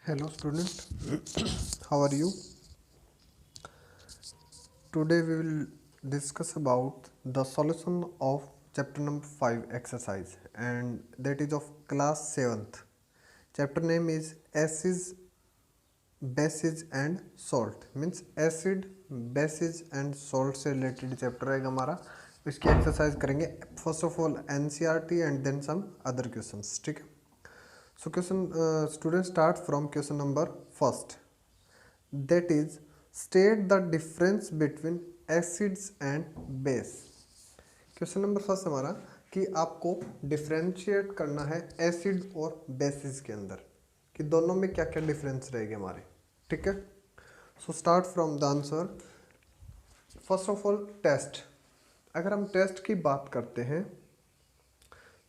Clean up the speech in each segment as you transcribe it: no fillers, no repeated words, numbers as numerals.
Hello student, how are you? Today we will discuss about the solution of chapter number 5 exercise, and that is of class 7th. Chapter name is acids, bases and salt, means acid, bases and salt से related chapter रहेगा हमारा. इसकी exercise करेंगे first of all NCERT and then some other questions. ठीक है. So question students start from question number first, that is state the difference between acids and base. Question number first हमारा कि आपको differentiate करना है acid और basis के अंदर कि दोनों में क्या क्या डिफरेंस रहेंगे हमारे. ठीक है. So start from the answer. First of all test. अगर हम टेस्ट की बात करते हैं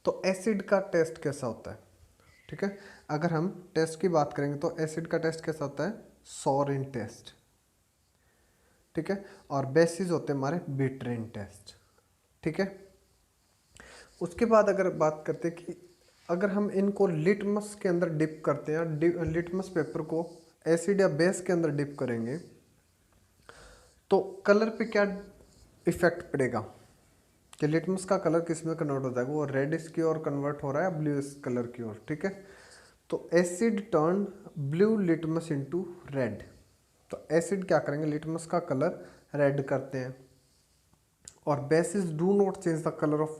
तो एसिड का टेस्ट कैसा होता है. ठीक है. अगर हम टेस्ट की बात करेंगे तो एसिड का टेस्ट कैसा होता है, सॉरिन टेस्ट. ठीक है. और बेसिस होते हैं हमारे बिटरिन टेस्ट. ठीक है. उसके बाद अगर बात करते हैं कि अगर हम इनको लिटमस के अंदर डिप करते हैं, लिटमस पेपर को एसिड या बेस के अंदर डिप करेंगे तो कलर पे क्या इफेक्ट पड़ेगा कि लिटमस का कलर किस में कन्वर्ट हो जाएगा, वो रेडिश की ओर कन्वर्ट हो रहा है ब्लू कलर की ओर. ठीक है. तो asset turn blue litmus into red. तो एसिड क्या करेंगे, लिटमस का कलर रेड करते हैं और basis do not change the colour of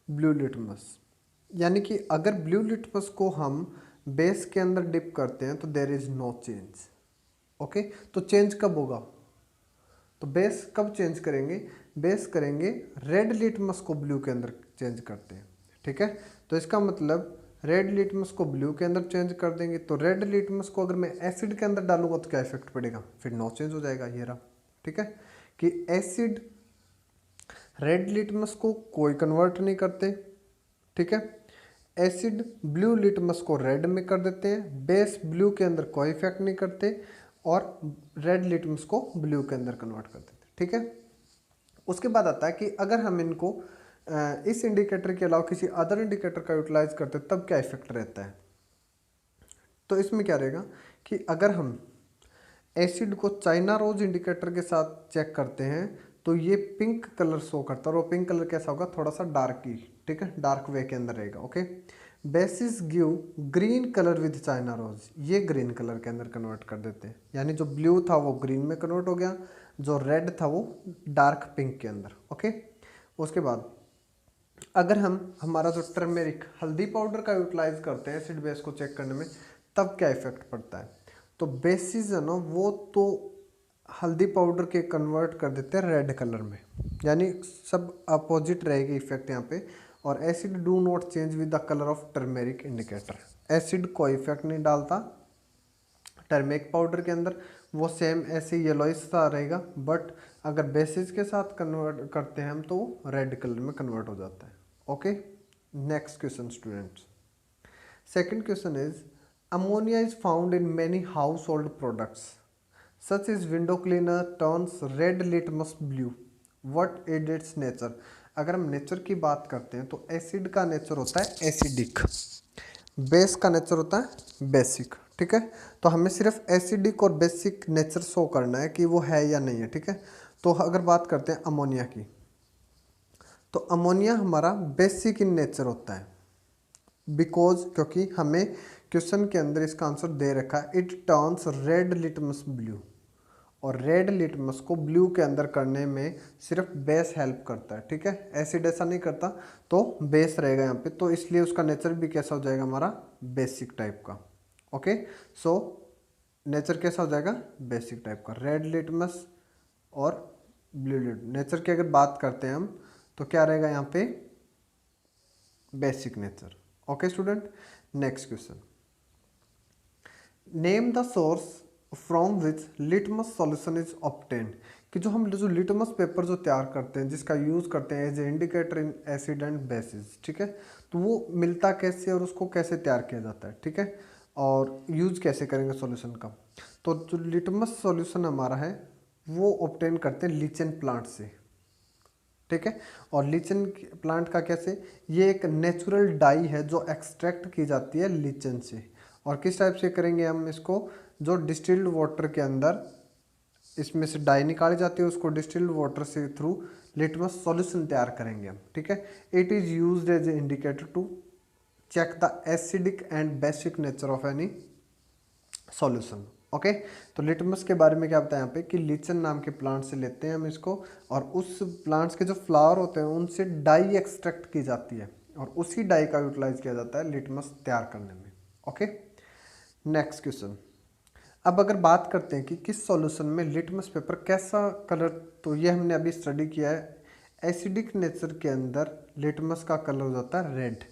blue litmus. यानी कि अगर ब्लू लिटमस को हम बेस के अंदर डिप करते हैं तो there is no change. Okay. तो चेंज कब होगा, तो बेस कब चेंज करेंगे, बेस करेंगे रेड लिटमस को ब्लू के अंदर चेंज करते हैं. ठीक है. तो इसका मतलब रेड लिटमस को ब्लू के अंदर चेंज कर देंगे. तो रेड लिटमस को अगर मैं एसिड के अंदर डालूंगा तो क्या इफेक्ट पड़ेगा, फिर नो चेंज हो जाएगा. ये रहा. ठीक है. कि एसिड रेड लिटमस को कोई कन्वर्ट नहीं करते. ठीक है. एसिड ब्लू लिटमस को रेड में कर देते हैं, बेस ब्लू के अंदर कोई इफेक्ट नहीं करते और रेड लिटमस को ब्लू के अंदर कन्वर्ट कर देते. ठीक है. उसके बाद आता है कि अगर हम इनको इस इंडिकेटर के अलावा किसी अदर इंडिकेटर का यूटिलाइज करते हैं तब क्या इफेक्ट रहता है. तो इसमें क्या रहेगा कि अगर हम एसिड को चाइना रोज इंडिकेटर के साथ चेक करते हैं तो ये पिंक कलर शो करता है और वो पिंक कलर कैसा होगा, थोड़ा सा डार्क ही. ठीक है. डार्क वे के अंदर रहेगा. Okay. Bases give green colour with China rose, ये ग्रीन कलर के अंदर कन्वर्ट कर देते हैं. यानी जो ब्लू था वो ग्रीन में कन्वर्ट हो गया, जो रेड था वो डार्क पिंक के अंदर. ओके. उसके बाद अगर हम हमारा जो टर्मेरिक हल्दी पाउडर का यूटिलाइज करते हैं एसिड बेस को चेक करने में तब क्या इफेक्ट पड़ता है. तो बेसिस है ना वो तो हल्दी पाउडर के कन्वर्ट कर देते हैं रेड कलर में, यानी सब अपोजिट रहेगी इफेक्ट यहाँ पे. और acid do not change with the colour of turmeric indicator. Acid कोई इफेक्ट नहीं डालता टर्मेरिक पाउडर के अंदर, वो सेम ऐसे येलोइश सा रहेगा. बट अगर बेसिस के साथ कन्वर्ट करते हैं हम तो रेड कलर में कन्वर्ट हो जाता है. Okay. Next question students. Second question is ammonia is found in many house hold products such is window cleaner turns red litmus blue. What is it's nature. अगर हम नेचर की बात करते हैं तो एसिड का नेचर होता है एसिडिक, बेस का नेचर होता है बेसिक. ठीक है. तो हमें सिर्फ एसिडिक और बेसिक नेचर शो करना है कि वो है या नहीं है. ठीक है. तो अगर बात करते हैं अमोनिया की तो अमोनिया हमारा बेसिक इन नेचर होता है बिकॉज क्योंकि हमें क्वेश्चन के अंदर इसका आंसर दे रखा है it turns red litmus blue. और रेड लिटमस को ब्लू के अंदर करने में सिर्फ बेस हेल्प करता है. ठीक है. एसिड ऐसा नहीं करता तो बेस रहेगा यहाँ पे, तो इसलिए उसका नेचर भी कैसा हो जाएगा हमारा बेसिक टाइप का. ओके. सो नेचर कैसा हो जाएगा बेसिक टाइप का. रेड लिटमस और ब्लू लिटमस नेचर की अगर बात करते हैं हम तो क्या रहेगा यहाँ पे basic nature. Okay student. Next question. Name the source from which litmus solution is obtained. कि जो हम जो लिटमस पेपर जो तैयार करते हैं जिसका यूज़ करते हैं as a indicator in acid and bases. ठीक है. तो वो मिलता कैसे और उसको कैसे तैयार किया जाता है. ठीक है. और यूज़ कैसे करेंगे सॉल्यूशन का. तो जो लिटमस सॉल्यूशन हमारा है वो ऑब्टेन करते हैं लीचेन प्लांट से. ठीक है. और लीचेन प्लांट का कैसे, ये एक नेचुरल डाई है जो एक्सट्रैक्ट की जाती है लीचेन से और किस टाइप से करेंगे हम इसको, जो डिस्टिल्ड वाटर के अंदर इसमें से डाई निकाली जाती है उसको डिस्टिल्ड वाटर से थ्रू लिटमस सॉल्यूशन तैयार करेंगे हम, ठीक है। It is used as a indicator to check the acidic and basic nature of any solution. Okay, तो लिटमस के बारे में क्या बताया यहाँ पे कि लीचन नाम के प्लांट से लेते हैं हम इसको, और उस प्लांट्स के जो फ्लावर होते हैं उनसे डाई एक्सट्रैक्ट की जाती है और उसी डाई का यूटिलाइज किया जाता है लिटमस तैयार करने में। Okay, next question. अब अगर बात करते हैं कि किस सॉल्यूशन में लिटमस पेपर कैसा कलर, तो ये हमने अभी स्टडी किया है। एसिडिक नेचर के अंदर लिटमस का कलर हो जाता है रेड,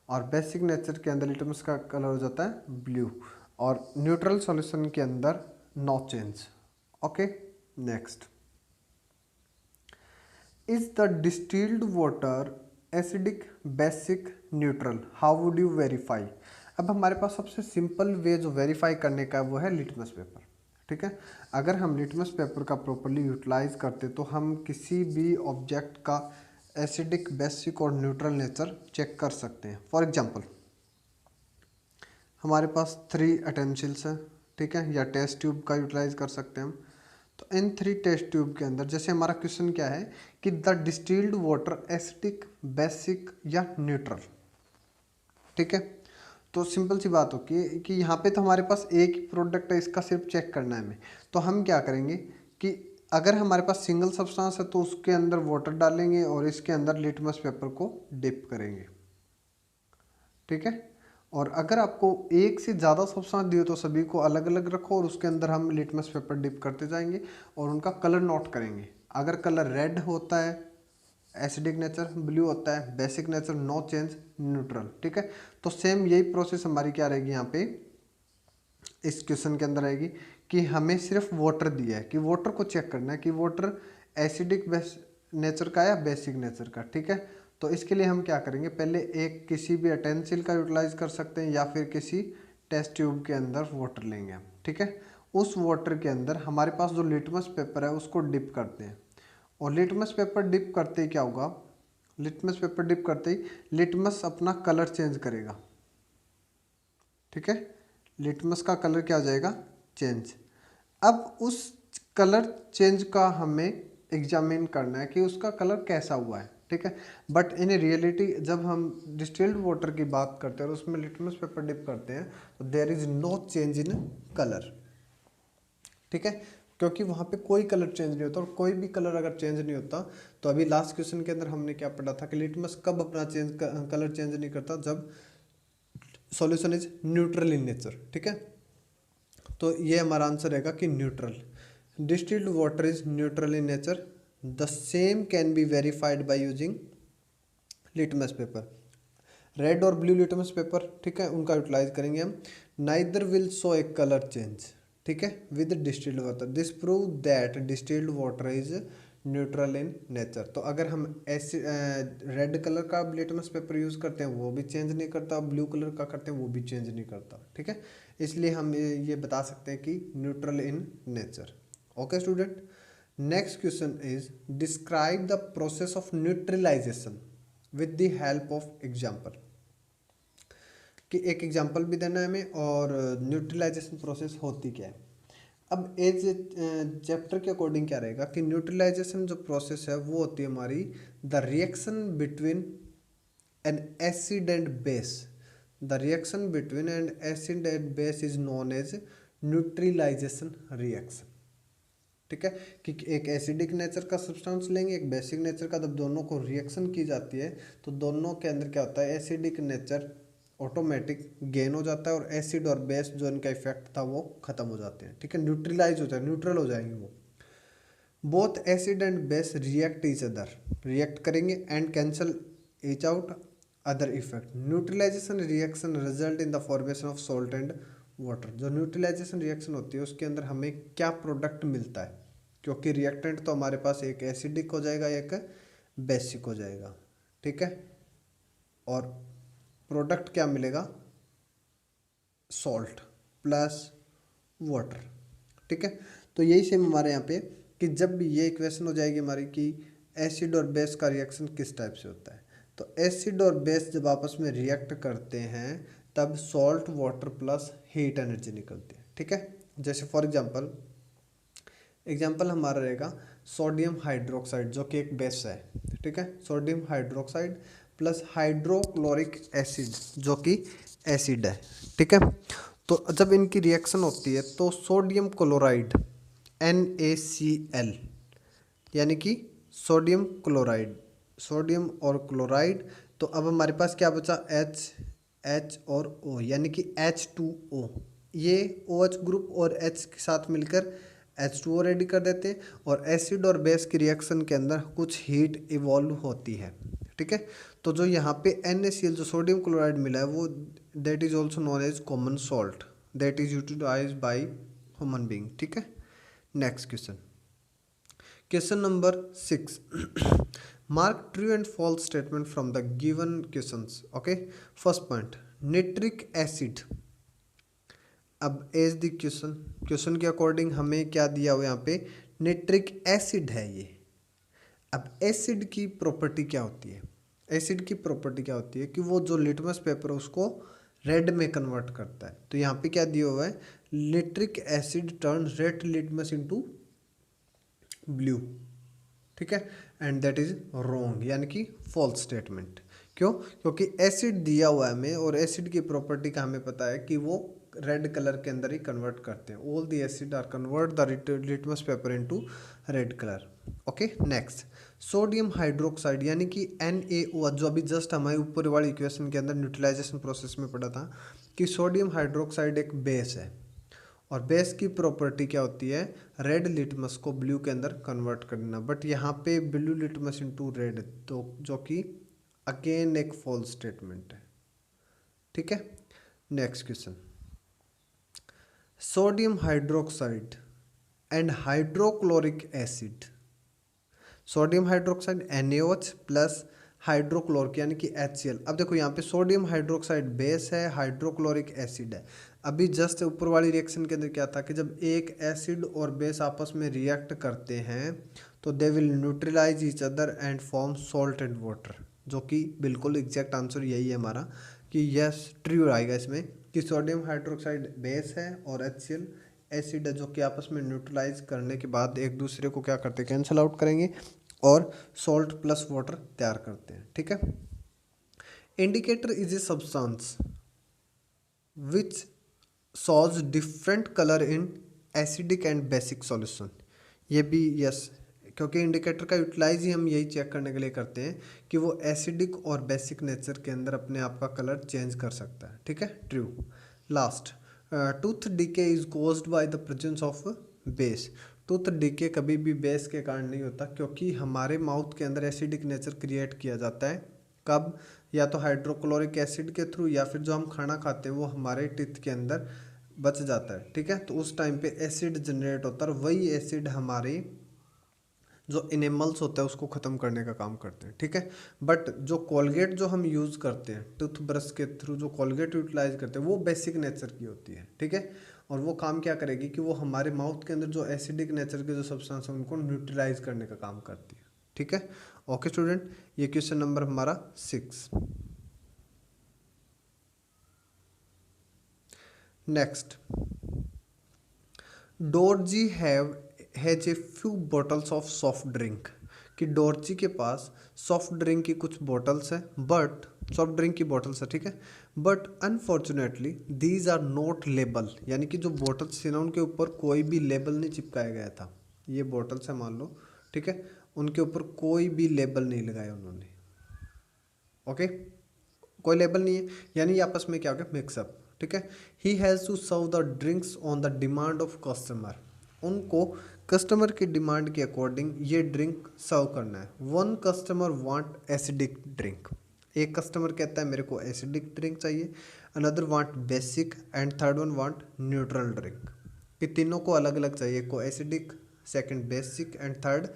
और बेसिक नेचर के अंदर लिटमस का कलर हो जाता है ब्लू, और न्यूट्रल सॉल्यूशन के अंदर no change. Okay, next. Is the distilled water acidic, basic, neutral, how would you verify. अब हमारे पास सबसे सिंपल वे जो वेरीफाई करने का है वो है लिटमस पेपर, ठीक है। अगर हम लिटमस पेपर का प्रॉपर्ली यूटिलाइज करते तो हम किसी भी ऑब्जेक्ट का एसिडिक, बेसिक और न्यूट्रल नेचर चेक कर सकते हैं। फॉर एग्जांपल हमारे पास 3 एटेंसिल्स हैं, ठीक है, या टेस्ट ट्यूब का यूटिलाइज कर सकते हैं हम। तो इन 3 टेस्ट ट्यूब के अंदर जैसे हमारा क्वेश्चन क्या है कि the distilled water acidic, basic या न्यूट्रल, ठीक है। तो सिंपल सी बात होती है कि यहाँ पे तो हमारे पास एक ही प्रोडक्ट है, इसका सिर्फ चेक करना है हमें। तो हम क्या करेंगे कि अगर हमारे पास सिंगल सब्सटेंस है तो उसके अंदर वाटर डालेंगे और इसके अंदर लिटमस पेपर को डिप करेंगे, ठीक है। और अगर आपको एक से ज़्यादा सब्सटेंस दिए तो सभी को अलग अलग रखो और उसके अंदर हम लिटमस पेपर डिप करते जाएंगे और उनका कलर नोट करेंगे। अगर कलर रेड होता है एसिडिक नेचर, ब्लू होता है basic nature, no change, neutral, ठीक है। तो सेम यही प्रोसेस हमारी क्या रहेगी यहाँ पे इस क्वेश्चन के अंदर रहेगी कि हमें सिर्फ वाटर दिया है कि वाटर को चेक करना है कि वाटर एसिडिक नेचर का या बेसिक नेचर का, ठीक है। तो इसके लिए हम क्या करेंगे, पहले एक किसी भी अटेंसिल का यूटिलाइज कर सकते हैं या फिर किसी टेस्ट ट्यूब के अंदर वाटर लेंगे हम, ठीक है। उस वाटर के अंदर हमारे पास जो लिटमस पेपर है उसको डिप करते हैं, और लिटमस पेपर डिप करते ही क्या होगा, लिटमस पेपर डिप करते ही लिटमस अपना कलर चेंज करेगा, ठीक है। लिटमस का कलर क्या हो जाएगा, चेंज। अब उस कलर चेंज का हमें एग्जामिन करना है कि उसका कलर कैसा हुआ है, ठीक है। बट इन रियलिटी जब हम डिस्टिल्ड वाटर की बात करते हैं और उसमें लिटमस पेपर डिप करते हैं तो there is no change in colour, ठीक है, क्योंकि वहाँ पे कोई कलर चेंज नहीं होता। और कोई भी कलर अगर चेंज नहीं होता तो अभी लास्ट क्वेश्चन के अंदर हमने क्या पढ़ा था कि लिटमस कब अपना कलर चेंज नहीं करता, जब solution is neutral in nature, ठीक है। तो ये हमारा आंसर रहेगा कि neutral, distilled water is neutral in nature, the same can be verified by using litmus paper. Red और ब्लू लिटमस पेपर, ठीक है, उनका यूटिलाइज करेंगे हम। Neither will show A colour change, ठीक है, with distilled water, this prove that distilled water is neutral in nature. तो अगर हम ऐसे रेड कलर का लिटमस पेपर यूज़ करते हैं वो भी चेंज नहीं करता, ब्लू कलर का करते हैं वो भी चेंज नहीं करता, ठीक है। इसलिए हम ये बता सकते हैं कि neutral in nature. Okay student, next question is describe the process of neutralisation with the help of example. कि एक एग्जाम्पल भी देना है हमें और न्यूट्रलाइजेशन प्रोसेस होती क्या है। अब एज चैप्टर के अकॉर्डिंग क्या रहेगा कि न्यूट्रलाइजेशन जो प्रोसेस है वो होती है हमारी the reaction between an acid and base. The reaction between an acid and base is known as neutralisation reaction, ठीक है। कि एक एसिडिक नेचर का सब्सटेंस लेंगे, एक बेसिक नेचर का, जब दोनों को रिएक्शन की जाती है तो दोनों के अंदर क्या होता है, एसिडिक नेचर ऑटोमेटिक गेन हो जाता है और एसिड और बेस जो इनका इफेक्ट था वो खत्म हो जाते हैं, ठीक है, न्यूट्रलाइज हो जाए, न्यूट्रल हो जाएंगे वो। Both acid and base react each other, react करेंगे and cancel each out other effect. Neutralization reaction result in the formation of salt and water. जो न्यूट्रलाइजेशन रिएक्शन होती है उसके अंदर हमें क्या प्रोडक्ट मिलता है, क्योंकि रिएक्टेंट तो हमारे पास एक एसिडिक हो जाएगा एक बेसिक हो जाएगा, ठीक है, और प्रोडक्ट क्या मिलेगा, सॉल्ट प्लस वाटर, ठीक है। तो यही सेम हमारे यहाँ पे कि जब ये इक्वेशन हो जाएगी हमारी कि एसिड और बेस का रिएक्शन किस टाइप से होता है, तो एसिड और बेस जब आपस में रिएक्ट करते हैं तब salt water plus heat energy निकलती है। ठीक है, जैसे फॉर एग्जाम्पल हमारा रहेगा सोडियम हाइड्रोक्साइड जो कि एक बेस है। ठीक है, sodium hydroxide plus hydrochloric acid जो कि एसिड है। ठीक है, तो जब इनकी रिएक्शन होती है तो सोडियम क्लोराइड NaCl यानी कि सोडियम क्लोराइड, सोडियम और क्लोराइड। तो अब हमारे पास क्या बचा, H और O यानी कि H2O। ये OH ग्रुप और H के साथ मिलकर H2O रेडी कर देते हैं और एसिड और बेस की रिएक्शन के अंदर कुछ हीट इवॉल्व होती है। ठीक है, तो जो यहाँ पे NaCl जो सोडियम क्लोराइड मिला है वो that is also known as common salt that is utilise by human being. ठीक है, next question number 6 mark true and false statement from the given questions. Okay, first point, nitric acid। अब as the question के according हमें क्या दिया हुआ यहाँ पे, निट्रिक एसिड है ये। अब एसिड की प्रॉपर्टी क्या होती है, एसिड की प्रॉपर्टी क्या होती है कि वो जो लिटमस पेपर है उसको रेड में कन्वर्ट करता है। तो यहाँ पे क्या दिया हुआ है, nitric asset turn red litmus into blue. ठीक है, एंड दैट इज रॉन्ग यानी कि फॉल्स स्टेटमेंट। क्यों, क्योंकि एसिड दिया हुआ है हमें और एसिड की प्रॉपर्टी का हमें पता है कि वो रेड कलर के अंदर ही कन्वर्ट करते हैं। All the acid are convert the litmus paper into red colour. Okay, next sodium hydroxide यानी कि NaO जो अभी जस्ट हमारे ऊपर वाली इक्वेशन के अंदर न्यूट्रलाइजेशन प्रोसेस में पढ़ा था कि सोडियम हाइड्रोक्साइड एक बेस है और बेस की प्रॉपर्टी क्या होती है, रेड लिटमस को ब्लू के अंदर कन्वर्ट करना। बट यहाँ पे ब्लू लिटमस इनटू रेड, तो जो कि अगेन एक फॉल्स स्टेटमेंट है। ठीक है, next question, sodium hydroxide and hydrochloric acid, sodium hydroxide NaOH plus hydrochloric यानी कि HCl। अब देखो यहाँ पे सोडियम हाइड्रोक्साइड बेस है, हाइड्रोक्लोरिक एसिड है। अभी जस्ट ऊपर वाली रिएक्शन के अंदर क्या था कि जब एक एसिड और बेस आपस में रिएक्ट करते हैं तो they will neutralise each other and form salt and water, जो कि बिल्कुल एग्जैक्ट आंसर यही है हमारा कि यस ट्रू आएगा इसमें कि सोडियम हाइड्रोक्साइड बेस है और HCl एसिड है जो कि आपस में न्यूट्रलाइज करने के बाद एक दूसरे को क्या करते हैं, कैंसिल आउट करेंगे और सॉल्ट प्लस वाटर तैयार करते हैं। ठीक है, indicator is a substance which shows different colour in acidic and basic solution. ये भी यस, क्योंकि इंडिकेटर का यूटिलाइज ही हम यही चेक करने के लिए करते हैं कि वो एसिडिक और बेसिक नेचर के अंदर अपने आप का कलर चेंज कर सकता है। ठीक है, true. Last, tooth decay is caused by the presence of base. Tooth decay कभी भी बेस के कारण नहीं होता क्योंकि हमारे माउथ के अंदर एसिडिक नेचर क्रिएट किया जाता है। कब, या तो हाइड्रोक्लोरिक एसिड के थ्रू या फिर जो हम खाना खाते हैं वो हमारे टीथ के अंदर बच जाता है। ठीक है, तो उस टाइम पे एसिड जनरेट होता है और वही एसिड हमारे जो इनेमल्स होता है उसको ख़त्म करने का काम करते हैं। ठीक है, बट जो कोलगेट जो हम यूज़ करते हैं टूथ ब्रश के थ्रू, जो कोलगेट यूटिलाइज करते हैं वो बेसिक नेचर की होती है। ठीक है, और वो काम क्या करेगी कि वो हमारे माउथ के अंदर जो एसिडिक नेचर के जो सब्सटेंस है उनको न्यूट्रलाइज करने का काम करती है। ठीक है, ओके स्टूडेंट, ये क्वेश्चन नंबर हमारा 6। Next, Dorji has a few bottles of soft drink, कि डोरजी के पास सॉफ्ट ड्रिंक की कुछ बॉटल्स है, बट सॉफ्ट ड्रिंक की बॉटल्स है। ठीक है, but unfortunately these are not label, यानी कि जो बॉटल्स थे ना उनके ऊपर कोई भी लेबल नहीं चिपकाया गया था। ये बॉटल्स है मान लो, ठीक है, उनके ऊपर कोई भी लेबल नहीं लगाया उन्होंने। ओके, कोई लेबल नहीं है यानी ये आपस में क्या हो गया, मिक्सअप। ठीक है, he has to serve the drinks on the demand of customer, उनको कस्टमर की डिमांड के अकॉर्डिंग ये ड्रिंक सर्व करना है। One customer want acidic drink, एक कस्टमर कहता है मेरे को एसिडिक ड्रिंक चाहिए, another want basic and third one want neutral drink, कि तीनों को अलग अलग चाहिए, को acidic, second basic and third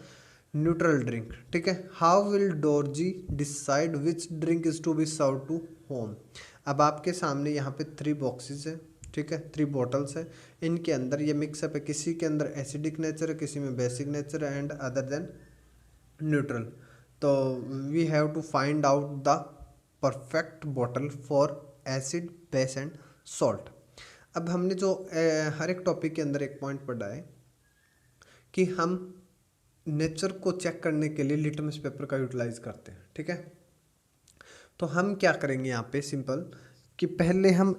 neutral drink. ठीक है, how will Dorji decide which drink is to be serve to whom. अब आपके सामने यहाँ पे 3 बॉक्सेस है, ठीक है, 3 बॉटल्स है, इनके अंदर ये मिक्सअप है, किसी के अंदर एसिडिक नेचर है, किसी में बेसिक नेचर है एंड अदर देन न्यूट्रल। तो we have to find out the perfect bottle for acid, base and salt. अब हमने जो हर एक टॉपिक के अंदर एक पॉइंट पढ़ा है कि हम नेचर को चेक करने के लिए लिटमस पेपर का यूटिलाइज करते हैं, ठीक है। तो हम क्या करेंगे यहाँ पे सिंपल कि पहले हम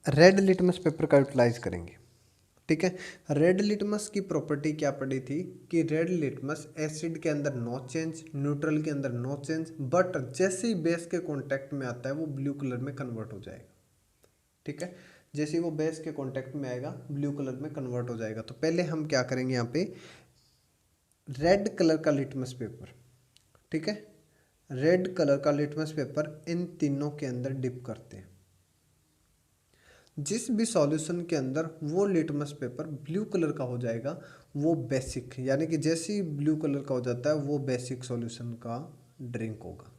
रेड लिटमस पेपर का यूटिलाइज करेंगे, ठीक है। रेड लिटमस की प्रॉपर्टी क्या पड़ी थी कि रेड लिटमस एसिड के अंदर नो चेंज, न्यूट्रल के अंदर नो चेंज, बट जैसे ही बेस के कांटेक्ट में आता है वो ब्लू कलर में कन्वर्ट हो जाएगा, ठीक है। जैसे ही वो बेस के कांटेक्ट में आएगा ब्लू कलर में कन्वर्ट हो जाएगा। तो पहले हम क्या करेंगे यहाँ पे रेड कलर का लिटमस पेपर, ठीक है, रेड कलर का लिटमस पेपर इन तीनों के अंदर डिप करते हैं। जिस भी सॉल्यूशन के अंदर वो लिटमस पेपर ब्लू कलर का हो जाएगा वो बेसिक, यानी कि जैसे ही ब्लू कलर का हो जाता है वो बेसिक सॉल्यूशन का ड्रिंक होगा,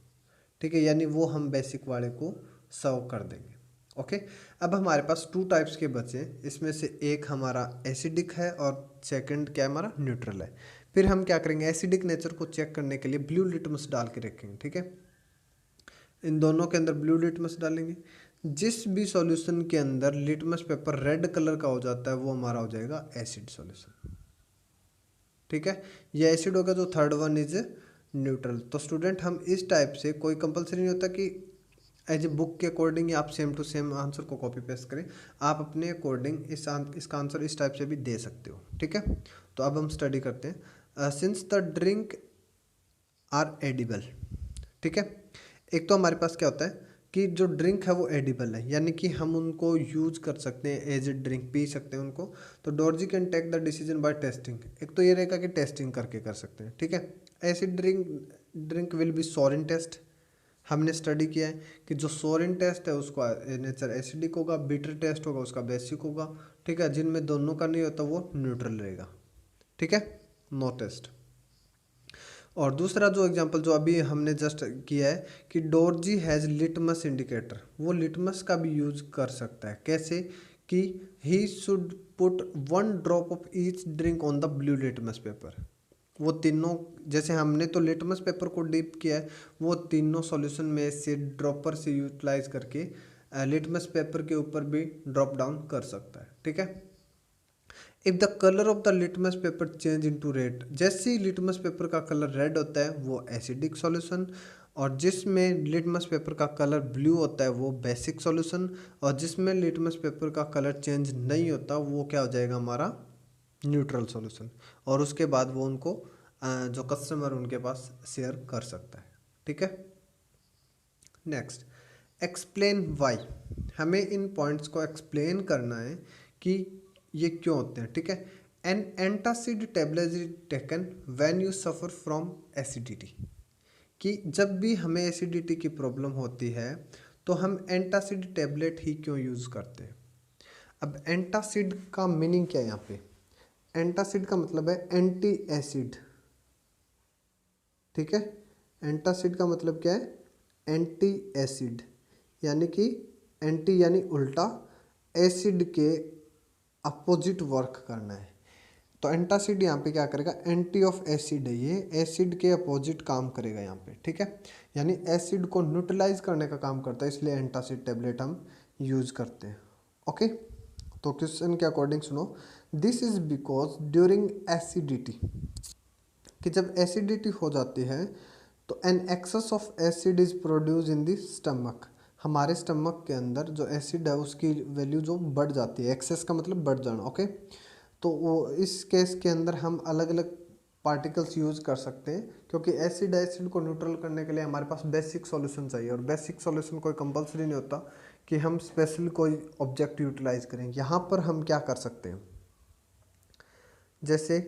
ठीक है, यानी वो हम बेसिक वाले को सर्व कर देंगे। ओके, अब हमारे पास 2 टाइप्स के बचे, इसमें से एक हमारा एसिडिक है और सेकंड क्या हमारा न्यूट्रल है। फिर हम क्या करेंगे एसिडिक नेचर को चेक करने के लिए ब्लू लिटमस डाल के रखेंगे, ठीक है। इन दोनों के अंदर ब्लू लिटमस डालेंगे। जिस भी सॉल्यूशन के अंदर लिटमस पेपर रेड कलर का हो जाता है वो हमारा हो जाएगा एसिड सॉल्यूशन, ठीक है। ये एसिड होगा। जो थर्ड वन इज न्यूट्रल। तो स्टूडेंट हम इस टाइप से, कोई कंपलसरी नहीं होता कि एज ए बुक के अकॉर्डिंग आप सेम टू सेम आंसर को कॉपी पेस्ट करें, आप अपने अकॉर्डिंग इसका आंसर इस टाइप से भी दे सकते हो, ठीक है। तो अब हम स्टडी करते हैं। Since the drink are edible, ठीक है। एक तो हमारे पास क्या होता है कि जो ड्रिंक है वो एडिबल है, यानी कि हम उनको यूज कर सकते हैं, एज ए ड्रिंक पी सकते हैं उनको। तो Dorji can take the decision by testing. एक तो ये रहेगा कि टेस्टिंग करके कर सकते हैं, ठीक है। एसिड ड्रिंक विल बी सोर इन टेस्ट। हमने स्टडी किया है कि जो सोरिन टेस्ट है उसका नेचर एसिडिक होगा, बिटर टेस्ट होगा उसका बेसिक होगा, ठीक है। जिनमें दोनों का नहीं होता वो न्यूट्रल रहेगा, ठीक है, नो टेस्ट। और दूसरा जो एग्जांपल जो अभी हमने जस्ट किया है कि डोरजी हैज़ लिटमस इंडिकेटर, वो लिटमस का भी यूज कर सकता है। कैसे कि he should put 1 drop of each drink on the blue litmus paper. वो तीनों, जैसे हमने तो लिटमस पेपर को डिप किया है, वो तीनों सॉल्यूशन में से ड्रॉपर से यूटिलाइज करके लिटमस पेपर के ऊपर भी ड्रॉप डाउन कर सकता है, ठीक है। If the colour of the litmus paper change into red, जैसे ही लिटमस पेपर का कलर रेड होता है वो एसिडिक सॉल्यूशन, और जिसमें लिटमस पेपर का कलर ब्लू होता है वो बेसिक सॉल्यूशन, और जिसमें लिटमस पेपर का कलर चेंज नहीं होता वो क्या हो जाएगा हमारा न्यूट्रल सॉल्यूशन। और उसके बाद वो उनको जो कस्टमर उनके पास शेयर कर सकता है, ठीक है। Next, explain why. हमें इन पॉइंट्स को एक्सप्लेन करना है कि ये क्यों होते हैं, ठीक है। An antacid tablet is taken when you suffer from acidity, कि जब भी हमें एसिडिटी की प्रॉब्लम होती है तो हम एंटासिड टेबलेट ही क्यों यूज़ करते हैं। अब एंटासिड का मीनिंग क्या है यहाँ पे। एंटासिड का मतलब है एंटी एसिड, ठीक है। एंटासिड का मतलब क्या है एंटी एसिड, यानी कि एंटी यानी उल्टा, एसिड के अपोजिट वर्क करना है। तो एंटासिड यहाँ पे क्या करेगा, एंटी ऑफ एसिड है, ये एसिड के अपोजिट काम करेगा यहाँ पे, ठीक है। यानी एसिड को न्यूट्रलाइज करने का काम करता है, इसलिए एंटासिड टेबलेट हम यूज करते हैं, ओके। तो क्वेश्चन के अकॉर्डिंग सुनो, this is because during acidity, कि जब एसिडिटी हो जाती है तो an excess of acid is produce in the stomach, हमारे स्टमक के अंदर जो एसिड है उसकी वैल्यू जो बढ़ जाती है, एक्सेस का मतलब बढ़ जाना, ओके। तो वो इस केस के अंदर हम अलग अलग पार्टिकल्स यूज कर सकते हैं, क्योंकि एसिड को न्यूट्रल करने के लिए हमारे पास बेसिक सॉल्यूशन चाहिए, और बेसिक सॉल्यूशन कोई कंपलसरी नहीं होता कि हम स्पेशल कोई ऑब्जेक्ट यूटिलाइज करें। यहाँ पर हम क्या कर सकते हैं, जैसे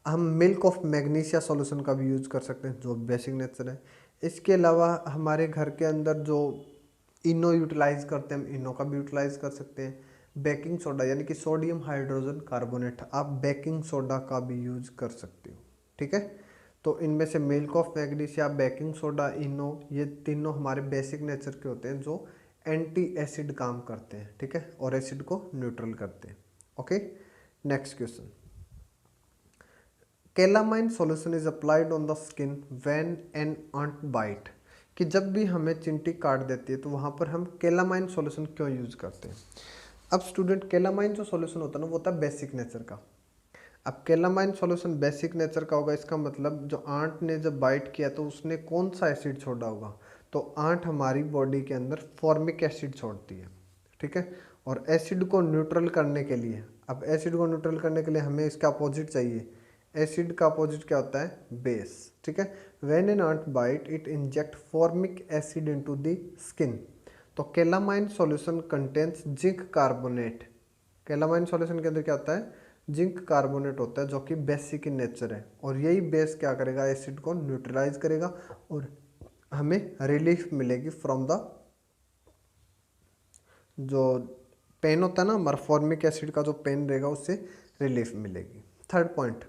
हम मिल्क ऑफ मैग्नीशिया सॉल्यूशन का भी यूज़ कर सकते हैं जो बेसिक नेचर है। इसके अलावा हमारे घर के अंदर जो इनो यूटिलाइज करते हैं हम इनो का भी यूटिलाइज कर सकते हैं। बेकिंग सोडा यानी कि सोडियम हाइड्रोजन कार्बोनेट, आप बेकिंग सोडा का भी यूज कर सकते हो, ठीक है। तो इनमें से milk of magnesia, baking soda, Eno, ये तीनों हमारे बेसिक नेचर के होते हैं जो एंटी एसिड काम करते हैं, ठीक है, और एसिड को न्यूट्रल करते हैं, okay. Next question, calamine solution is applied on the skin when an ant bite, कि जब भी हमें चिंटी काट देती है तो वहाँ पर हम कैलामाइन सॉल्यूशन क्यों यूज़ करते हैं। अब स्टूडेंट, कैलामाइन जो सॉल्यूशन होता है ना वो होता है बेसिक नेचर का। अब कैलामाइन सॉल्यूशन बेसिक नेचर का होगा, इसका मतलब जो आंट ने जब बाइट किया तो उसने कौन सा एसिड छोड़ा होगा, तो आंट हमारी बॉडी के अंदर फॉर्मिक एसिड छोड़ती है, ठीक है। और एसिड को न्यूट्रल करने के लिए, अब एसिड को न्यूट्रल करने के लिए हमें इसका अपोजिट चाहिए। एसिड का अपोजिट क्या होता है, बेस, ठीक है। When an ant bite it inject formic acid into the skin. तो calamine solution contains zinc carbonate. Calamine solution के अंदर क्या होता है, जिंक कार्बोनेट होता है जो कि बेसिक इन नेचर है, और यही बेस क्या करेगा, एसिड को न्यूट्रलाइज करेगा और हमें रिलीफ मिलेगी फ्रॉम द जो पेन होता है ना हमारा, फॉर्मिक एसिड का जो पेन रहेगा उससे रिलीफ मिलेगी। Third point,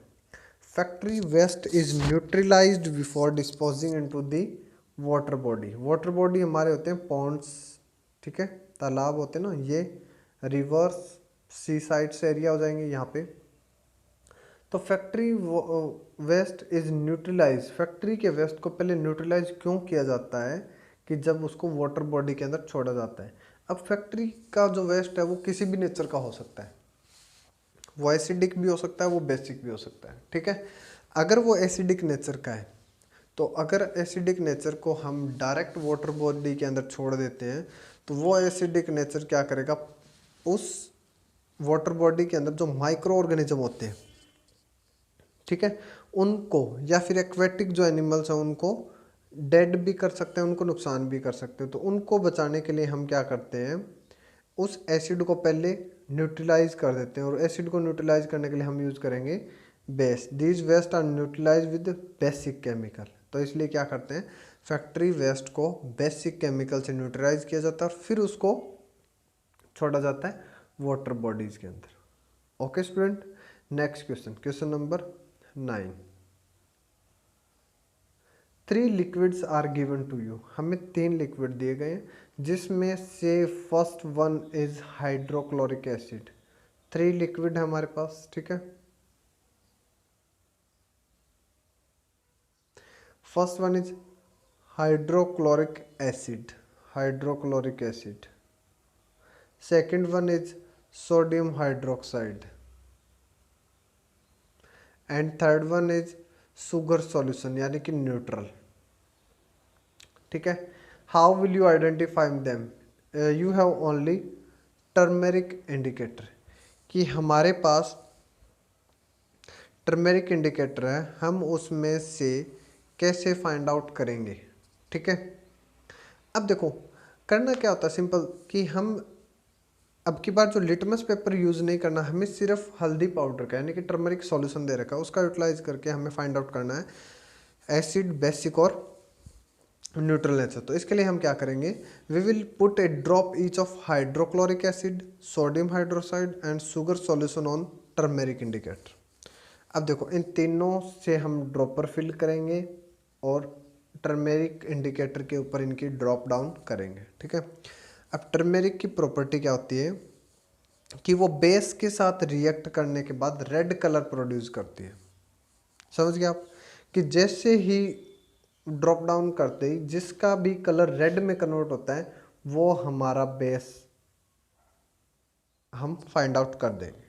factory waste is neutralised before disposing into the water body. Water body हमारे होते हैं पॉन्ड्स, ठीक है, तालाब होते हैं ना, ये रिवर्स सी साइड्स एरिया हो जाएंगे यहाँ पे। तो factory waste is neutralise, factory के वेस्ट को पहले न्यूट्रलाइज क्यों किया जाता है, कि जब उसको वाटर बॉडी के अंदर छोड़ा जाता है। अब फैक्ट्री का जो वेस्ट है वो किसी भी नेचर का हो सकता है, वो एसिडिक भी हो सकता है, वो बेसिक भी हो सकता है, ठीक है। अगर वो एसिडिक नेचर का है तो अगर एसिडिक नेचर को हम डायरेक्ट वाटर बॉडी के अंदर छोड़ देते हैं तो वो एसिडिक नेचर क्या करेगा, उस वाटर बॉडी के अंदर जो माइक्रो ऑर्गेनिज्म होते हैं, ठीक है, उनको, या फिर एक्वेटिक जो एनिमल्स हैं उनको डेड भी कर सकते हैं, उनको नुकसान भी कर सकते हैं। तो उनको बचाने के लिए हम क्या करते हैं, उस एसिड को पहले न्यूट्रलाइज कर देते हैं, और एसिड को न्यूट्रलाइज करने के लिए हम यूज़ करेंगे base. These waste are neutralise with basic chemical. तो इसलिए क्या करते हैं, फैक्ट्री वेस्ट को बेसिक केमिकल से न्यूट्रलाइज किया जाता है और फिर उसको छोड़ा जाता है वाटर बॉडीज के अंदर। Okay student, next question, question number 9। 3 liquids are given to you. हमें 3 लिक्विड दिए गए हैं जिसमें से first one is hydrochloric acid. 3 liquid है हमारे पास, ठीक है। First one is hydrochloric acid, hydrochloric acid. Second one is sodium hydroxide and third one is sugar solution यानी कि न्यूट्रल, ठीक है। How will you identify them, you have only turmeric indicator, कि हमारे पास टर्मेरिक इंडिकेटर है, हम उसमें से कैसे फाइंड आउट करेंगे, ठीक है। अब देखो करना क्या होता है, सिंपल, कि हम अब की बार जो लिटमस पेपर यूज़ नहीं करना, हमें सिर्फ हल्दी पाउडर का यानी कि टर्मरिक सॉल्यूशन दे रखा है उसका यूटिलाइज करके हमें फाइंड आउट करना है एसिड, बेसिक और न्यूट्रल नेचर। तो इसके लिए हम क्या करेंगे, we will put a drop each of hydrochloric acid, sodium hydroxide and sugar solution on turmeric indicator. अब देखो इन तीनों से हम ड्रॉपर फिल करेंगे और टर्मेरिक इंडिकेटर के ऊपर इनकी ड्रॉप डाउन करेंगे, ठीक है। अब टर्मेरिक की प्रॉपर्टी क्या होती है कि वो बेस के साथ रिएक्ट करने के बाद रेड कलर प्रोड्यूस करती है। समझ गए आप, कि जैसे ही ड्रॉप डाउन करते ही जिसका भी कलर रेड में कन्वर्ट होता है वो हमारा बेस हम फाइंड आउट कर देंगे,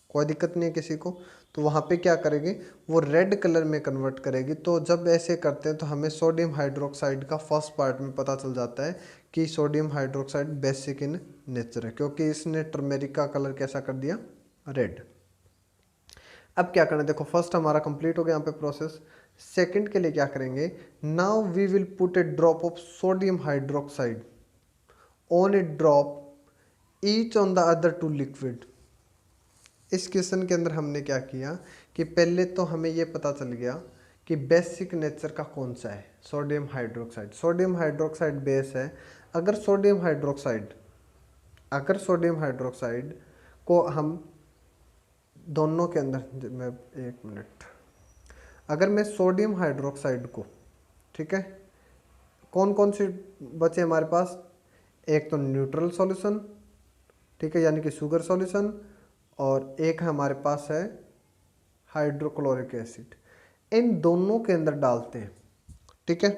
कोई दिक्कत नहीं है किसी को। तो वहाँ पे क्या करेंगे, वो रेड कलर में कन्वर्ट करेगी। तो जब ऐसे करते हैं तो हमें सोडियम हाइड्रोक्साइड का फर्स्ट पार्ट में पता चल जाता है कि sodium hydroxide basic in nature है, क्योंकि इसने टर्मेरिक का कलर कैसा कर दिया, रेड। अब क्या करना है, देखो फर्स्ट हमारा कंप्लीट हो गया यहाँ पे प्रोसेस। सेकंड के लिए क्या करेंगे, now we will put a drop of sodium hydroxide on a drop each on the other 2 liquid. इस क्वेश्चन के अंदर हमने क्या किया कि पहले तो हमें ये पता चल गया कि बेसिक नेचर का कौन सा है, sodium hydroxide. Sodium hydroxide base है। अगर सोडियम हाइड्रोक्साइड को हम दोनों के अंदर, मैं एक मिनट, अगर मैं सोडियम हाइड्रोक्साइड को, ठीक है, कौन कौन से बचे हमारे पास, एक तो न्यूट्रल सॉल्यूशन, ठीक है, यानी कि शुगर सॉल्यूशन, और एक हमारे पास है हाइड्रोक्लोरिक एसिड। इन दोनों के अंदर डालते हैं, ठीक है।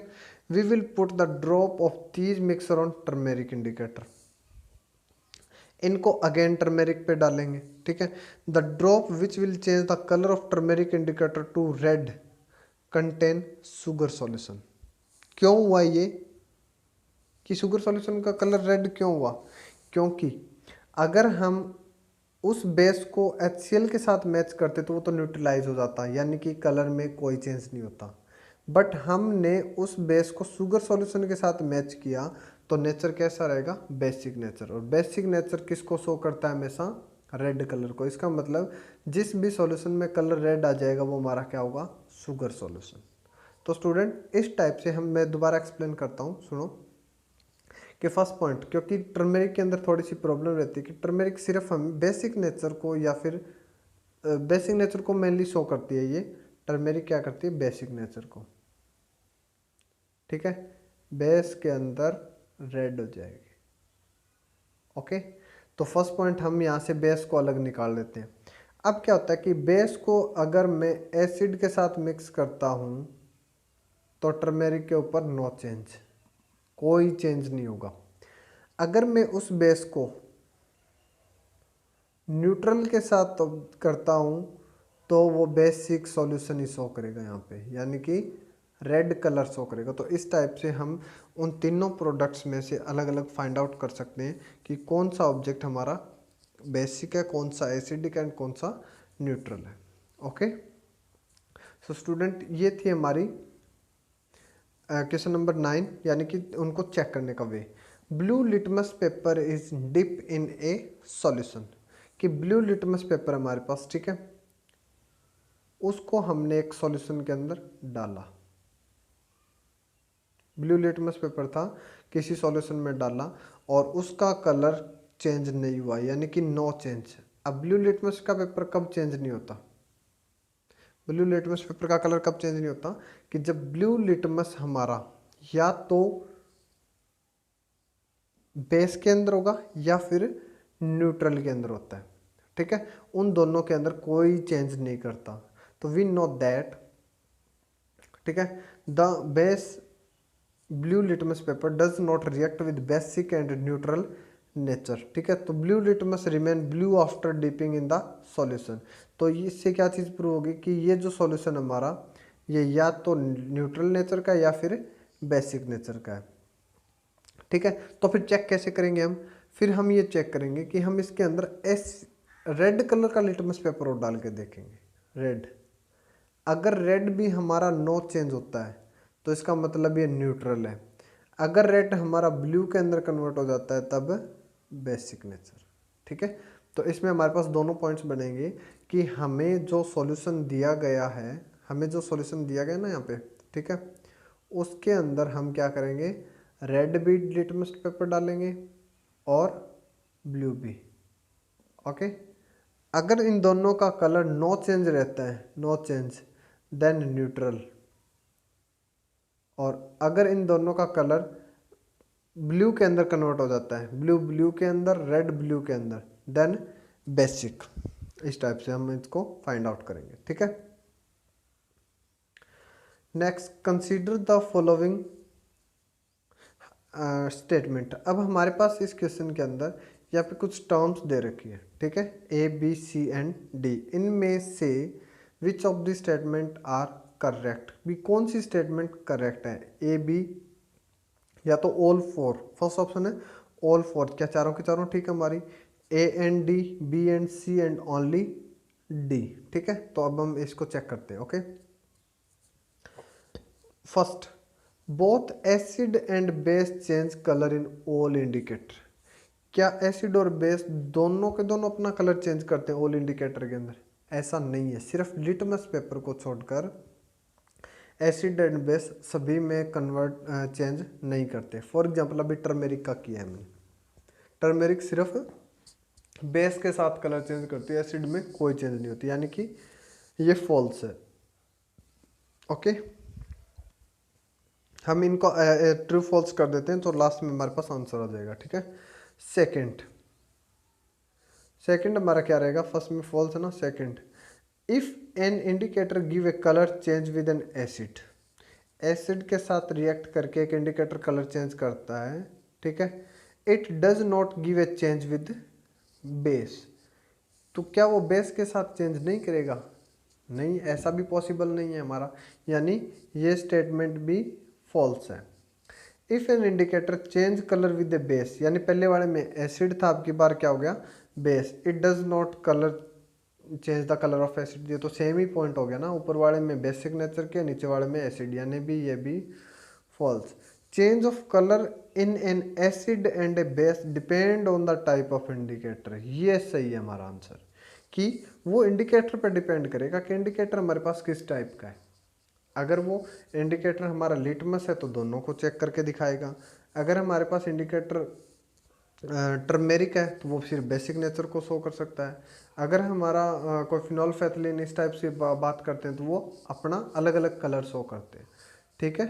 We will put the drop of these mixture on turmeric indicator. इनको अगेन टर्मेरिक पे डालेंगे, ठीक है। The drop which will change the colour of turmeric indicator to red contain sugar solution. क्यों हुआ ये कि शुगर सॉल्यूशन का कलर रेड क्यों हुआ? क्योंकि अगर हम उस बेस को HCl के साथ मैच करते तो वो तो न्यूट्रलाइज हो जाता, यानी कि कलर में कोई चेंज नहीं होता। बट हमने उस बेस को शुगर सॉल्यूशन के साथ मैच किया तो नेचर कैसा रहेगा? Basic nature. और बेसिक नेचर किसको शो करता है? हमेशा रेड कलर को। इसका मतलब जिस भी सॉल्यूशन में कलर रेड आ जाएगा वो हमारा क्या होगा? Sugar solution. तो स्टूडेंट इस टाइप से मैं दोबारा एक्सप्लेन करता हूँ, सुनो कि फर्स्ट पॉइंट, क्योंकि टर्मेरिक के अंदर थोड़ी सी प्रॉब्लम रहती है कि टर्मेरिक सिर्फ हम बेसिक नेचर को या फिर बेसिक नेचर को मेनली शो करती है। ये टर्मेरिक क्या करती है? बेसिक नेचर को, ठीक है। बेस के अंदर रेड हो जाएगी, ओके। तो फर्स्ट पॉइंट हम यहाँ से बेस को अलग निकाल लेते हैं। अब क्या होता है कि बेस को अगर मैं एसिड के साथ मिक्स करता हूँ तो टर्मेरिक के ऊपर नो चेंज, कोई चेंज नहीं होगा। अगर मैं उस बेस को न्यूट्रल के साथ तो करता हूँ तो वो बेसिक सॉल्यूशन ही शो करेगा यहाँ पे, यानी कि रेड कलर शो करेगा। तो इस टाइप से हम उन तीनों प्रोडक्ट्स में से अलग अलग फाइंड आउट कर सकते हैं कि कौन सा ऑब्जेक्ट हमारा बेसिक है, कौन सा एसिडिक है एंड कौन सा न्यूट्रल है, ओके। सो स्टूडेंट ये थी हमारी क्वेश्चन नंबर 9, यानी कि उनको चेक करने का way. Blue litmus paper is dip in a solution, कि ब्लू लिटमस पेपर हमारे पास, ठीक है, उसको हमने एक सॉल्यूशन के अंदर डाला। ब्लू लिटमस पेपर था, किसी सॉल्यूशन में डाला और उसका कलर चेंज नहीं हुआ, यानी कि नो चेंज। अब ब्लू लिटमस का पेपर कब चेंज नहीं होता? ब्लू लिटमस पेपर का कलर कब चेंज नहीं होता? कि जब ब्लू लिटमस हमारा या तो बेस के अंदर होगा या फिर न्यूट्रल के अंदर होता है, ठीक है। उन दोनों के अंदर कोई चेंज नहीं करता। तो वी नो दैट, ठीक है, the base blue litmus paper does not react with basic and neutral nature, ठीक है। तो blue litmus remain blue after dipping in the solution. तो इससे क्या चीज़ प्रूव होगी कि ये जो सॉल्यूशन हमारा ये या तो न्यूट्रल नेचर का या फिर बेसिक नेचर का है, ठीक है। तो फिर चेक कैसे करेंगे हम? फिर हम ये चेक करेंगे कि हम इसके अंदर रेड कलर का लिटमस पेपर और डाल के देखेंगे। रेड, अगर रेड भी हमारा नो चेंज होता है तो इसका मतलब ये न्यूट्रल है। अगर रेड हमारा ब्लू के अंदर कन्वर्ट हो जाता है तब बेसिक नेचर, ठीक है। तो इसमें हमारे पास दोनों पॉइंट्स बनेंगे कि हमें जो सॉल्यूशन दिया गया है, हमें जो सॉल्यूशन दिया गया ना यहाँ पे, ठीक है, उसके अंदर हम क्या करेंगे? रेड भी लिटमस पेपर डालेंगे और ब्लू भी, ओके। अगर इन दोनों का कलर नो चेंज रहता है, नो चेंज, देन न्यूट्रल। और अगर इन दोनों का कलर ब्लू के अंदर कन्वर्ट हो जाता है, ब्लू ब्लू के अंदर, रेड ब्लू के अंदर, देन बेसिक। इस टाइप से हम इसको फाइंड आउट करेंगे, ठीक है। Next, consider the following statement. अब हमारे पास इस क्वेश्चन के अंदर यहाँ पे कुछ टर्म्स दे रखी है, ठीक है, A B C and D। इनमें से which of the statement are correct, भी कौन सी स्टेटमेंट करेक्ट है? A B या तो ऑल फोर। फर्स्ट ऑप्शन है ऑल फोर, क्या चारों के चारों ठीक है हमारी? A and D, B and C and only D, ठीक है। तो अब हम इसको चेक करते हैं, okay. First, both acid and base change colour in all indicator. क्या एसिड और बेस दोनों के दोनों अपना कलर चेंज करते हैं ऑल इंडिकेटर के अंदर? ऐसा नहीं है, सिर्फ लिटमस पेपर को छोड़कर एसिड एंड बेस सभी में कन्वर्ट चेंज नहीं करते। फॉर एग्जांपल अभी टर्मेरिक का किया है हमने, टर्मेरिक सिर्फ बेस के साथ कलर चेंज करती है, एसिड में कोई चेंज नहीं होती, यानी कि ये फॉल्स है, ओके। हम इनको ट्रू फॉल्स कर देते हैं तो लास्ट में हमारे पास आंसर आ जाएगा, ठीक है। सेकंड, सेकंड हमारा क्या रहेगा? फर्स्ट में फॉल्स है ना, second, if an indicator give a colour change with N acid, acid के साथ रिएक्ट करके एक इंडिकेटर कलर चेंज करता है, ठीक है, it does not give a change with base, तो क्या वो बेस के साथ चेंज नहीं करेगा? नहीं, ऐसा भी पॉसिबल नहीं है हमारा, यानी ये स्टेटमेंट भी फॉल्स है। If an indicator change colour with the base, यानी पहले वाले में एसिड था, अब की बार क्या हो गया? Base. It does not colour change the colour of acid, ये तो सेम ही पॉइंट हो गया ना, ऊपर वाले में बेसिक नेचर के, नीचे वाले में एसिड, यानी भी ये भी false. Change of colour in an acid and a base depend on the type of indicator, ये सही है हमारा आंसर, कि वो इंडिकेटर पर डिपेंड करेगा कि इंडिकेटर हमारे पास किस टाइप का है। अगर वो इंडिकेटर हमारा लिटमस है तो दोनों को चेक करके दिखाएगा, अगर हमारे पास इंडिकेटर टर्मेरिक है तो वो सिर्फ बेसिक नेचर को शो कर सकता है, अगर हमारा कोई फिनोल्फेथलीन इस टाइप से बात करते हैं तो वो अपना अलग अलग कलर शो करते हैं, ठीक है।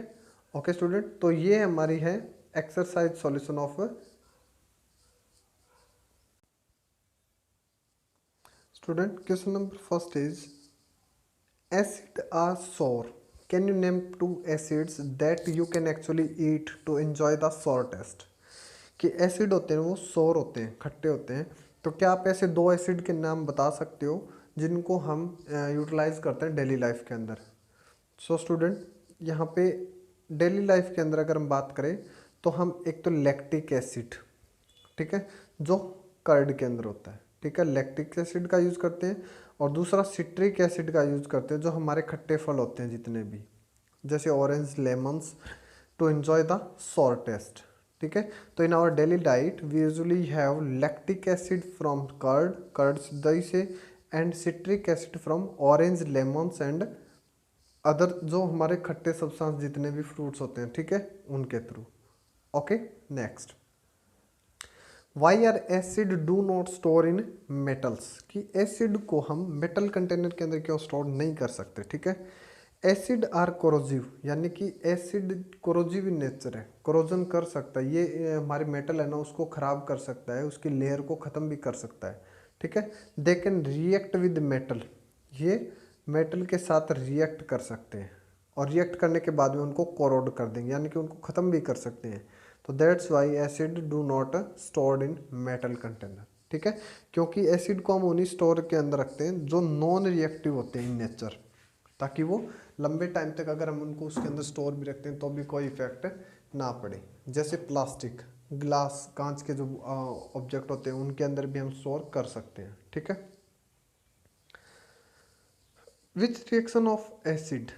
ओके स्टूडेंट, तो ये हमारी है exercise solution of student. Question number first is acid are sour, can you name two acids that you can actually eat to enjoy the sour taste? कि एसिड होते हैं वो सोर होते हैं, खट्टे होते हैं, तो क्या आप ऐसे दो एसिड के नाम बता सकते हो जिनको हम यूटिलाइज करते हैं डेली लाइफ के अंदर? सो स्टूडेंट, यहाँ पे डेली लाइफ के अंदर अगर हम बात करें तो हम एक तो लैक्टिक एसिड, ठीक है, जो कर्ड के अंदर होता है, ठीक है, लैक्टिक एसिड का यूज़ करते हैं, और दूसरा सिट्रिक एसिड का यूज़ करते हैं जो हमारे खट्टे फल होते हैं जितने भी, जैसे orange, lemons, to enjoy the sour taste, ठीक है। तो in our daily diet we usually have lactic acid from curds दही से, and citric acid from orange, lemons and other, जो हमारे खट्टे सब्सटेंस जितने भी फ्रूट्स होते हैं, ठीक है, उनके through. Okay, next, why are acid do not store in metals, कि एसिड को हम मेटल कंटेनर के अंदर क्यों स्टोर नहीं कर सकते, ठीक है। एसिड आर कोरोजिव, यानी कि एसिड कोरोजिव इन नेचर है, कोरोजन कर सकता है, ये हमारे मेटल है ना उसको ख़राब कर सकता है, उसकी लेयर को ख़त्म भी कर सकता है, ठीक है। They can react with metal, ये मेटल के साथ रिएक्ट कर सकते हैं, और रिएक्ट करने के बाद में उनको कोरोड कर देंगे, यानी कि उनको ख़त्म भी कर सकते हैं। तो that's why acid do not stored in metal container, ठीक है, क्योंकि एसिड को हम उन्हीं स्टोर के अंदर रखते हैं जो नॉन रिएक्टिव होते हैं इन नेचर, ताकि वो लंबे टाइम तक अगर हम उनको उसके अंदर स्टोर भी रखते हैं तो भी कोई इफेक्ट ना पड़े। जैसे प्लास्टिक, ग्लास, कांच के जो ऑब्जेक्ट होते हैं उनके अंदर भी हम स्टोर कर सकते हैं, ठीक है। विच रिएक्शन ऑफ एसिड,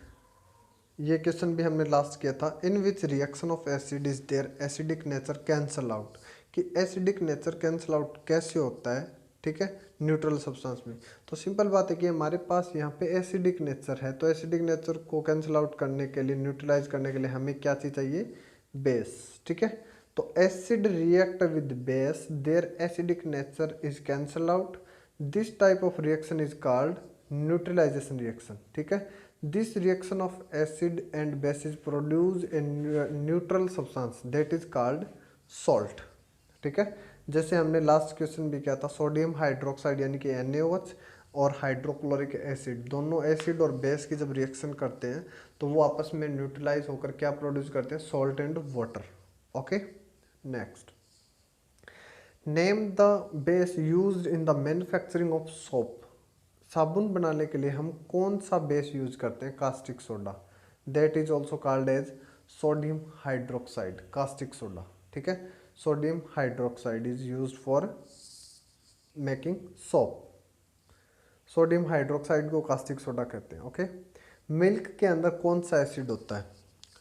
ये क्वेश्चन भी हमने लास्ट किया था, in which reaction of acid is there acidic nature cancel out, कि एसिडिक नेचर कैंसल आउट कैसे होता है, ठीक है, न्यूट्रल सब्सटेंस में। तो सिंपल बात है कि हमारे पास यहाँ पे एसिडिक नेचर है, तो एसिडिक नेचर को कैंसिल आउट करने के लिए, न्यूट्रलाइज करने के लिए हमें क्या चीज़ चाहिए? बेस, ठीक है। तो acid react with base, their acidic nature is cancel out, this type of reaction is called neutralisation reaction, ठीक है। This reaction of acid and base is produce a neutral substance that is called salt, ठीक है। जैसे हमने last question भी किया था, sodium hydroxide यानी कि NaOH और हाइड्रोक्लोरिक एसिड, दोनों एसिड और बेस की जब रिएक्शन करते हैं तो वो आपस में न्यूट्रलाइज होकर क्या प्रोड्यूस करते हैं? Salt and water. Okay, next, name the base used in the manufacturing of soap, साबुन बनाने के लिए हम कौन सा बेस यूज करते हैं? Caustic soda, that is also called as sodium hydroxide, caustic soda, ठीक है। Sodium hydroxide is used for making soap, sodium hydroxide को कास्टिक सोडा कहते हैं, ओके। मिल्क के अंदर कौन सा एसिड होता है?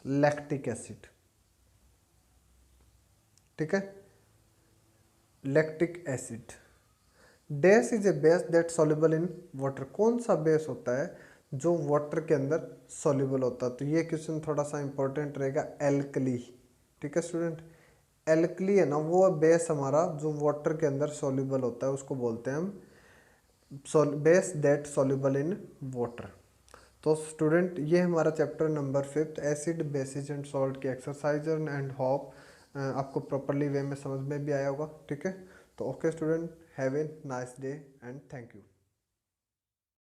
लैक्टिक एसिड, ठीक है, lactic acid. Dash is a base that soluble in water, कौन सा बेस होता है जो वाटर के अंदर सॉल्युबल होता है? तो ये क्वेश्चन थोड़ा सा इंपॉर्टेंट रहेगा, एल्कली, ठीक है स्टूडेंट। एल्कली है ना वो बेस हमारा जो वाटर के अंदर सॉल्युबल होता है, उसको बोलते हैं हम base that soluble in water. तो स्टूडेंट, ये हमारा chapter number 5 acid, basis and salt की एक्सरसाइज एंड होप आपको प्रॉपरली वे में समझ में भी आया होगा, ठीक है। तो okay student, have a nice day and thank you.